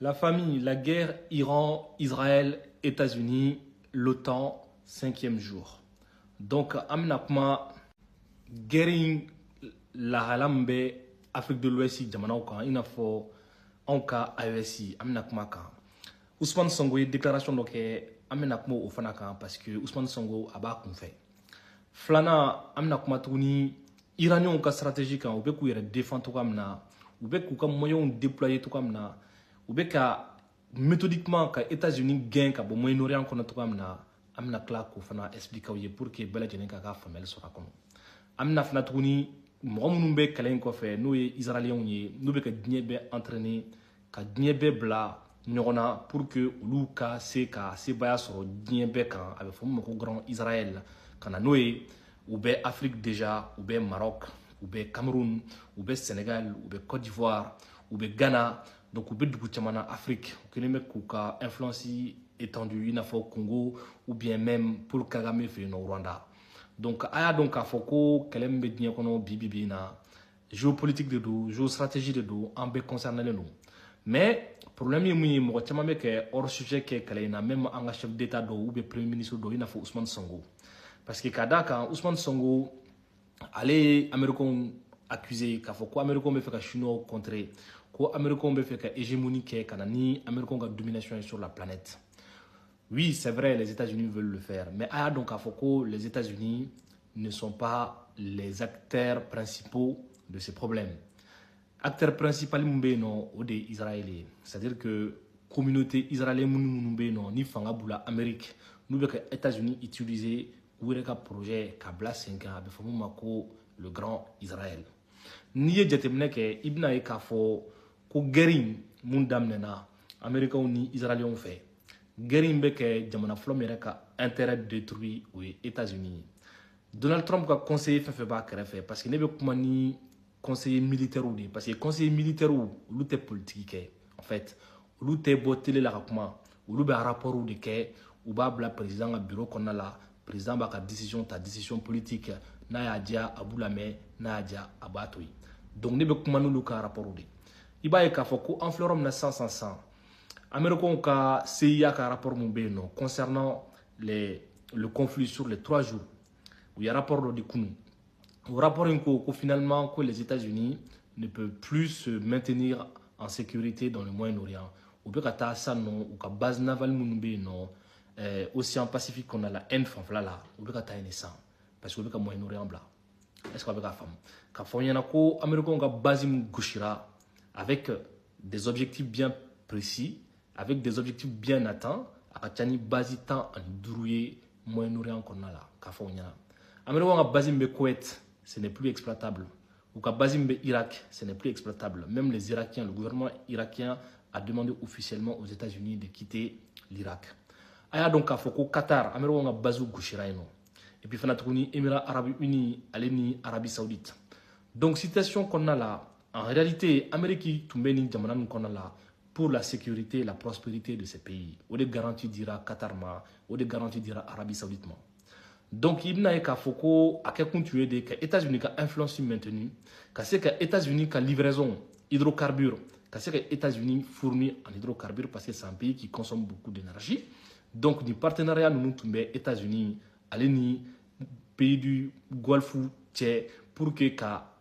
La famille, la guerre, Iran, Israël, États-Unis, l'OTAN, cinquième jour. Donc, amina kuma guerre lahala min bɛ Afrique de l'Ouest jamanaw kan i n'a fɔ anw ka AES amina kuma kan. Ousmane Sonko ye déclaration dɔ kɛ an bɛna kuma o fana kan parce que Ousmane Sonko a b'a kunfɛ. Filanan an bɛna kuma tuguni Iraniens ka stratégie kan u bɛ k'u yɛrɛ défend cogoya min na u bɛ k'u ka moyens déployer cogoya min na u bɛ ka méthodiquement ka États-Unis gɛn ka bɔ Moyen-Orient kɔnɔ cogoya min na an bɛna tila k'o fana expliquer aw ye pour que bɛɛ lajɛlen ka faamuyali sɔrɔ a kɔnɔ. An bɛna fana tuguni mɔgɔ minnu bɛ kɛlɛ in kɔfɛ n'o ye Israéliens ye n'u bɛ ka diɲɛ bɛɛ entraîner ka diɲɛ bɛɛ bila ɲɔgɔn na pour que olu ka se ka sebaya sɔrɔ diɲɛ bɛɛ kan a bɛ fɔ min ma ko Grand Israël ka na n'o ye u bɛ Afrique déjà u bɛ Maroc u bɛ Cameroun u bɛ Sénégal u bɛ Côte d'Ivoire u bɛ Ghana donc u bɛ dugu caman na Afrique u kɛlen bɛ k'u ka influence étendue i n'a fɔ Congo ou bien même Paul Kagame fɛ yen nɔ Rwanda donc a y'a dɔn k'a fɔ ko kɛlɛ min bɛ diɲɛ kɔnɔ bi in na géopolitique de don géostratégie de don an bɛɛ concerné don mais problème ye mun ye mɔgɔ caman bɛ kɛ hors sujet kɛ kɛlɛ in na même an ka chef d'état dɔw ou bien premier ministre dɔw i n'a fɔ Ousmane Sonko parce que ka d'a kan Ousmane Sonko ale ye Américains accusé k'a fɔ ko Américains bɛ fɛ ka Chinois contrer ko Américains bɛ fɛ ka hégémonie kɛ ka na ni Américains ka domination est sur la planète. Oui, c'est vrai, les États-Unis veulent le faire, mais ah donc à Foucault, les États-Unis ne sont pas les acteurs principaux de ces problèmes. Acteur principal non au des Israéliens, c'est-à-dire que communauté israélienne ni fanga bula Amérique, nous les États-Unis utiliser ou un projet Kabla 5 ans avec Mako le grand Israël. Ni jetemne ke ibna e kafo ko guerre mundam nena Américains ni Israéliens fait. Guerre bɛ kɛ jamana fɔlɔ min yɛrɛ ka intérêt détruit o ye États-Unis. Donald Trump ka conseiller fɛn fɛn b'a kɛrɛfɛ parce que ne bɛ kuma ni conseiller militaire de parce que conseiller militaire olu tɛ politique kɛ en fait olu tɛ bɔ télé la ka kuma olu bɛ rapport de kɛ u b'a bila président ka bureau kɔnɔna la président b'a ka décision ta décision politique n'a y'a diya a b'u lamɛn n'a y'a diya a b'a to yen donc ne bɛ kuma n'olu ka rapport de i b'a ye k'a fɔ ko an filɛ yɔrɔ min na sisan Américains ka CIA ka rapport concernant le conflit sur les 3 jours. Il y a un rapport de Kounou. Le rapport que finalement que les États-Unis ne peuvent plus se maintenir en sécurité dans le Moyen-Orient. Ou bien que ça non ou que base navale non océan Pacifique qu'on a la NFAF là ou bien que une ça parce que le Moyen-Orient blanc. Est-ce qu'on a la femme? Quand il y a un Américain ka base gauchira avec des objectifs bien précis. Avec des objectifs bien atteints, à Tchani Bazitan en Dourouye, Moyen-Orient qu'on a là, Kafonia. Américain Bazim Koweït, ce n'est plus exploitable. Ou Bazim Irak, ce n'est plus exploitable. Même les Irakiens, le gouvernement irakien a demandé officiellement aux États-Unis de quitter l'Irak. Aya donc à Foko Qatar, Américain Bazou Gouchiraino. Et puis Fanatouni, Émirats Arabes Unis, Aleni, Arabie Saoudite. Donc situation qu'on a là, en réalité, Amérique Toumbeni Djamanan qu'on a là, pour la sécurité et la prospérité de ces pays. Ou de garantie dira Qatar, ou de garantie dira Arabie Saoudite. Donc, il n'y a qu'à Foko, à quel point tu es des États-Unis qui ont influence maintenue, qu'à ce que les États-Unis qui ont livraison hydrocarbures, qu'à ce que les États-Unis fournissent en hydrocarbures parce que c'est un pays qui consomme beaucoup d'énergie. Donc, du partenariat, nous nous les États-Unis, les pays du Golfe, pour que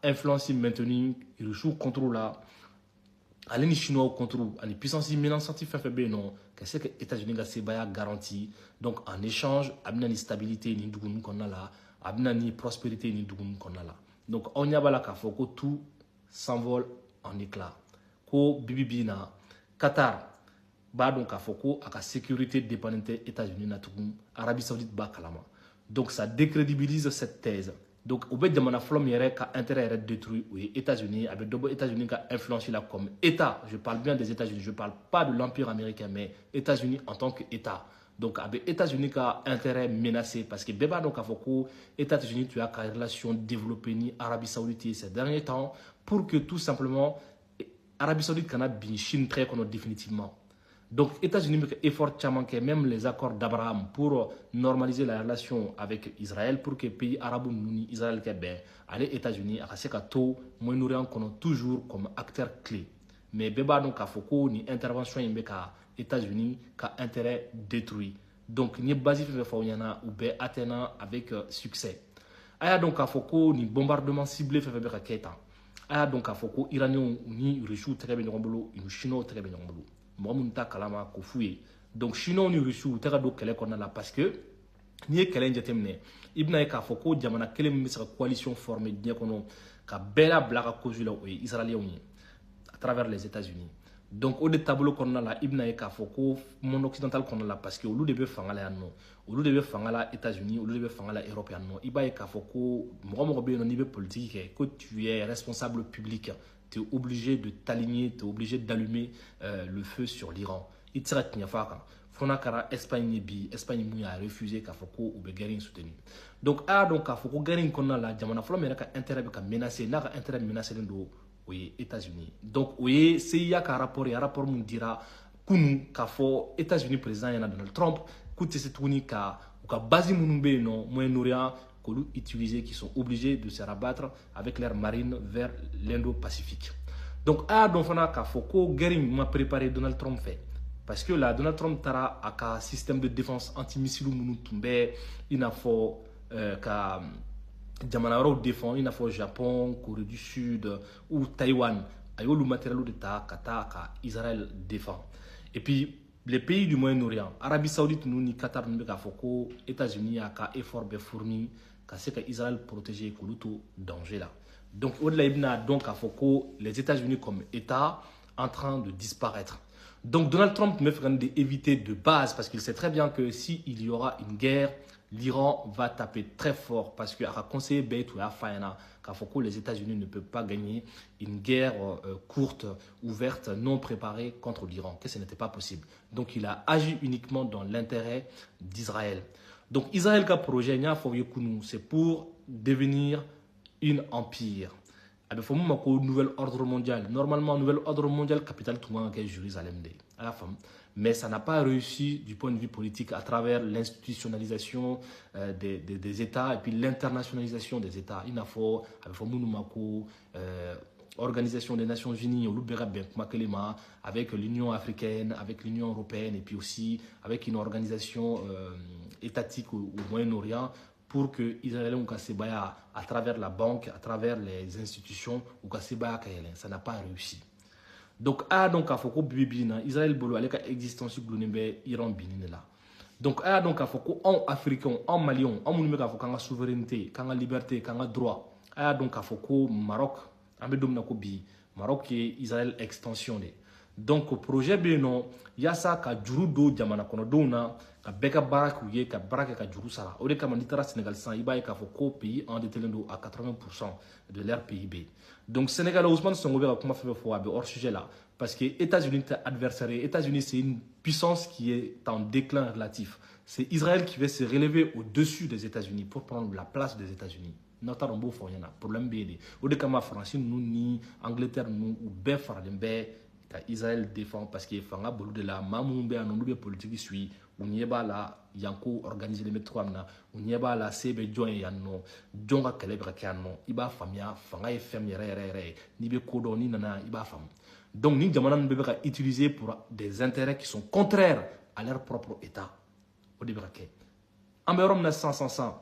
l'influence maintenue, il joue contrôle là. Les Chinois contrôlent les puissances menaçantes fait non que c'est que les États-Unis ont garantie donc en échange abna stabilité ni dugun qu'on a là abna ni prospérité ni dugun qu'on a là donc on y a bala faut que tout s'envole en éclats ko bibibina Qatar ba donc faut que à la sécurité dépendante États-Unis na tugun Arabie Saoudite ba kalama donc ça décrédibilise cette thèse. Donc, au bout de mon afflom, il y a un intérêt détruit aux États-Unis, avec d'autres États-Unis qui ont influencé là comme État. Je parle bien des États-Unis, je ne parle pas de l'Empire américain, mais États-Unis en tant qu'État. Donc, avec États-Unis qui ont intérêt menacé, parce que Béba, donc, à Foko, États-Unis, tu as une relation développée ni Arabie Saoudite ces derniers temps, pour que tout simplement, Arabie Saoudite, qu'on a bien Chine très définitivement. Donc, États-Unis effort même les accords d'Abraham pour normaliser la relation avec Israël, pour que les pays arabes ni Israël les États-Unis à ce que tout Moyen-Orient toujours comme acteur clé. mais bɛɛ b'a dɔn k'a fɔ ko ni intervention in bɛ ka États-Unis ka intérêt détruit. Donc ni base fɛn fɛn fɔ aw ɲɛna u bɛɛ atteindre avec succès. A y'a dɔn k'a fɔ ko ni bombardement ciblé fɛn fɛn bɛ ka kɛ tan, a y'a dɔn k'a fɔ ko Iraniens ni Russiens tɛgɛ bɛ ɲɔgɔn bolo, ni Chinois tɛgɛ bɛ ɲɔgɔn bolo. Mɔgɔ minnu t'a kalama k'o f'u ye. Donc Chinois ni Russiens u tɛgɛ don kɛlɛ kɔnɔna la parce que n'i ye kɛlɛ in jateminɛ i bɛna ye k'a fɔ ko jamana kelen min bɛ se ka coalition former diɲɛ kɔnɔ ka bɛɛ labila ka cause la o ye Israéliens ye à travers les États-Unis. Donc au de tableau kɔnɔna la i bɛna ye k'a fɔ ko monde occidental kɔnɔna la parce que olu de bɛ fanga la yan nɔ, olu de bɛ fanga la États-Unis, olu de bɛ fanga la Europe yan nɔ. I b'a ye k'a fɔ ko mɔgɔ mɔgɔ bɛ yen nɔ n'i bɛ politique kɛ ko tu es responsable public, tu es obligé de t'aligner, tu es obligé d'allumer le feu sur l'Iran. I tɛ se ka tiɲɛ f'a kan. Fona kara Espagne bi Espagne mun a refusé k'a fɔ ko u bɛ guerre in soutenir. Donc a y'a dɔn k'a fɔ ko guerre in kɔnɔna la jamana fɔlɔ min yɛrɛ ka intérêt bɛ ka menacer n'a ka intérêt menacelen don o ye États-Unis. Donc o ye CIA ka rapport ye rapport mun dira kunun k'a fɔ États-Unis président ɲɛna Donald Trump k'u tɛ se tuguni ka u ka base minnu bɛ yen nɔ Moyen-Orient k'olu utiliser, qui sont obligés de se rabattre avec leur marine vers l'Indo-Pacifique. Donc a y'a dɔn fana k'a fɔ ko guerre in ma préparé Donald Trump fait. Parce que là, Donald Trump tara a ka système de défense antimissile minnu tun bɛ i n'a fɔ ka jamana wɛrɛw défend i n'a fɔ Japon, Corée du Sud ou Taïwan. A y'olu matériel de ta ka taa ka Israël défend. Et puis les pays du Moyen-Orient, Arabie Saoudite ni Qatar n'bɛ k'a fɔ ko États-Unis y'a ka effort bɛɛ fourni ka se ka Israël protéger k'olu to danger là. Donc au delà i bɛna dɔn k'a fɔ ko les États-Unis comme État en train de disparaître. Donc Donald Trump me ferait éviter de base parce qu'il sait très bien que s'il y aura une guerre, l'Iran va taper très fort parce qu'il a conseillé Beit ou Afayana qu'à Foucault les États-Unis ne peuvent pas gagner une guerre courte, ouverte, non préparée contre l'Iran, que ce n'était pas possible. Donc il a agi uniquement dans l'intérêt d'Israël. Donc Israël qu'a projet, c'est pour devenir une empire. Il faut un nouvel ordre mondial. Normalement, nouvel ordre mondial, capitale tout le monde est Jérusalem. Mais ça n'a pas réussi du point de vue politique à travers l'institutionnalisation des États et puis l'internationalisation des États. Il faut Organisation des Nations Unies, avec l'Union africaine, avec l'Union européenne et puis aussi avec une organisation étatique au Moyen-Orient, pour que Israël à travers la banque, à travers les institutions, ça n'a pas réussi. Donc, donc à Foko Bibina, Israël bolo avec existence globale Iran binina. Donc, donc à Foko en africain, en malien, en monument à Foko souveraineté, quand liberté, quand droit. Donc à Foko Maroc, Amedom Nakobi, Maroc et Israël extension. Donc, au projet Beno, il y a ça ka juru do jamana kono dona ka beka barak uye ka barak ka juru sara. O de kama nitara Sénégal sans iba ka foko pays endetté à 80% de leur PIB. Donc Sénégal Ousmane Sonko va comment faire hors sujet là parce que États-Unis est adversaire. États-Unis c'est une puissance qui est en déclin relatif. C'est Israël qui va se relever au-dessus des États-Unis pour prendre la place des États-Unis. Notre beau foyana problème BD. O de kama France nous ni Angleterre nous ou ben farden ben Israël défend parce qu'il fanga bolu de la mamoumbe anoube politique suit on y ba la yanko organiser les métro amna on y ba la sebe join yanno jonga kelebra kanno iba famia fanga e fem yere ni be kodo ni nana iba fam donc ni jamana be ka utiliser pour des intérêts qui sont contraires à leur propre état au débraqué en berom na 100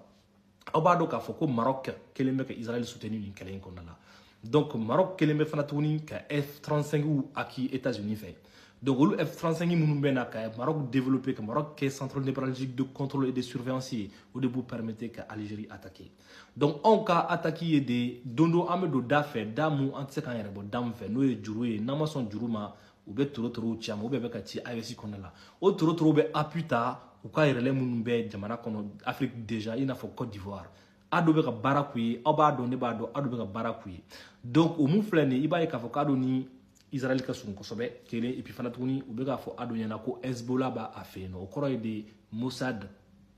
obado ka foko Maroc kelembe ka Israël soutenu ni kelen konala. Donc Maroc kelembe fanatouni ka F-35 ou acquis États-Unis fait. Donc le F-35 mounoubena ka Maroc développé que Maroc qui est centre névralgique de contrôle et de surveillance au début permettait que Algérie attaquer. Donc on ka attaquer des dondo amedo dafe damu antseka yerebo damfe no e jurué namason juruma ou be toro tiam ou be ka ti ayesi konala. O toro be aputa ou ka irele mounbe jamana kono Afrique déjà il n'a faut Côte d'Ivoire. Adobe ka barakuye obado ne bado adobe ka barakuye donc o mouflene iba e ka fokado ni Israël ka sun kosobe kele et puis fanatuni ou be ka fo ado yana ko Hezbollah ba afeno o koro de Mossad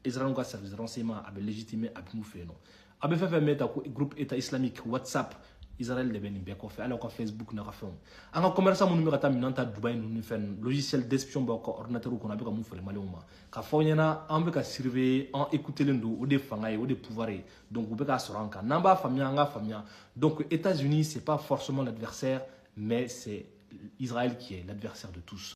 Israël ka service de renseignement abe légitimé abe moufeno abe fe meta ko groupe état islamique WhatsApp Israël de beni beko fe alors ko Facebook na rafon anga commerçant mon numéro ta minanta Dubai nous fen logiciel d'espion ba ko ordinateur ko na be ka moufle maloma ka fonyana ambe ka surveiller en écouter l'endo ou des fangaye ou des pouvoirs donc vous be ka soranka namba famia anga famia donc États-Unis c'est pas forcément l'adversaire mais c'est Israël qui est l'adversaire de tous.